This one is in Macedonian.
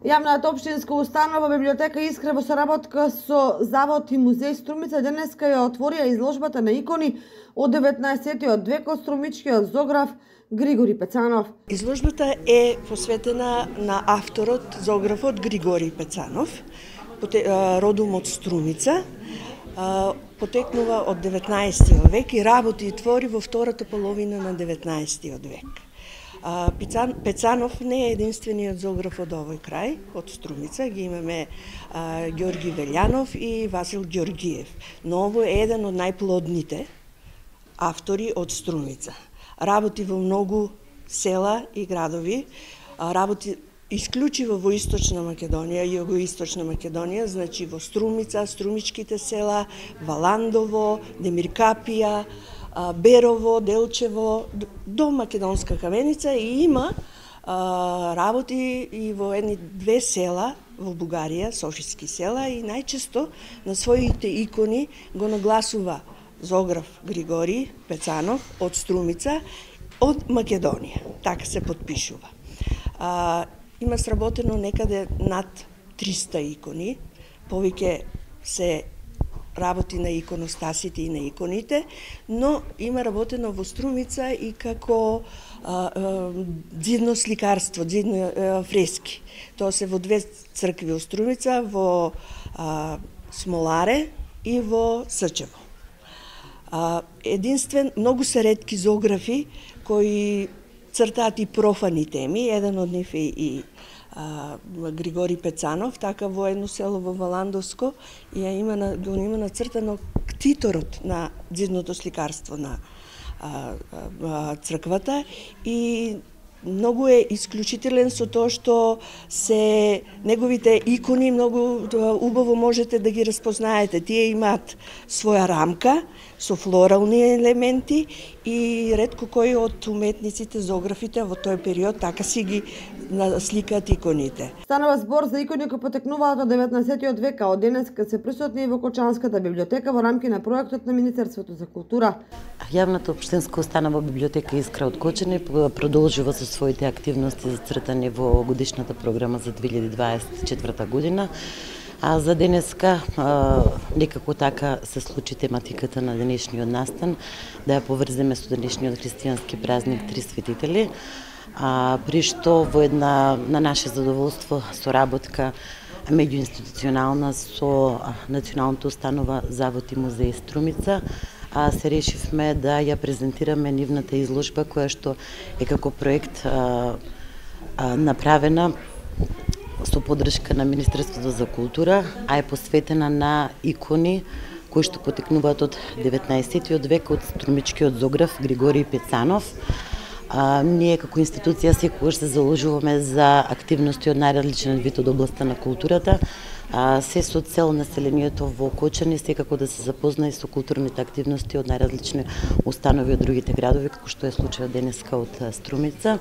Јавната општинска установа библиотека Искра во соработка со Завод и музеј Струмица денеска ја отворија изложбата на икони од 19 век од струмичкиот зограф Григори Пецанов. Изложбата е посветена на авторот, зографот Григори Пецанов, родом од Струмица, потекнува од 19 век и работи и твори во втората половина на 19 век. Пецанов не е единствениот зограф од овој крај, од Струмица, ги имаме Ѓорги Велјанов и Васил Ѓоргиев, но ово е еден од најплодните автори од Струмица. Работи во многу села и градови, работи исклучиво во Источна Македонија, Југоисточна Македонија, значи во Струмица, Струмичките села, Валандово, Демиркапија, Берово, Делчево, до Македонска Каменица и има работи и во едни две села во Бугарија, Софиски села и најчесто на своите икони го нагласува зограф Григори Пецанов од Струмица, од Македонија. Така се подпишува. Има сработено некаде над 300 икони, повеќе се работи на иконостасите и на иконите, но има работено во Струмица и како дзидно сликарство, дзидно фрески. Тоа се во две цркви во Струмица, во Смоларе и во Сачево. Единствен, многу се ретки зографи кои цртаат и профани теми, еден од нив е и Григори Пецанов, така во едно село во Валандовско и има нацртано ктиторот на дзидното сликарство на црквата и многу е исклучителен со тоа што се неговите икони многу убаво можете да ги распознаете. Тие имаат своја рамка со флорални елементи и ретко кои од уметниците, зографите во тој период така си ги сликаат иконите. Станува збор за икони кои потекнуваат од 19 век, а од денеска се присутни и во Кочанската библиотека во рамки на проектот на Министерството за култура. Јавната општинска установа библиотека Искра од Кочани продолжува со своите активности зацртани во годишната програма за 2024 година. А за денеска некако така се случи тематиката на денешниот настан, да ја поврземе со денешниот христијански празник Три светители, при што во една на наше задоволство соработка меѓуинституционална со Националната установа Завод и музеј Струмица, се решивме да ја презентираме нивната изложба која што е како проект направена со поддршка на Министерството за култура, а е посветена на икони кои што потекнуваат од 19 век од струмичкиот зограф Григори Пецанов. Ние како институција секогаш се заложуваме за активности од најразличен вид од областта на културата, се со цел населението во Кочани секако да се запознае со културните активности од најразлични установи од другите градови, како што е случајот денеска од Струмица.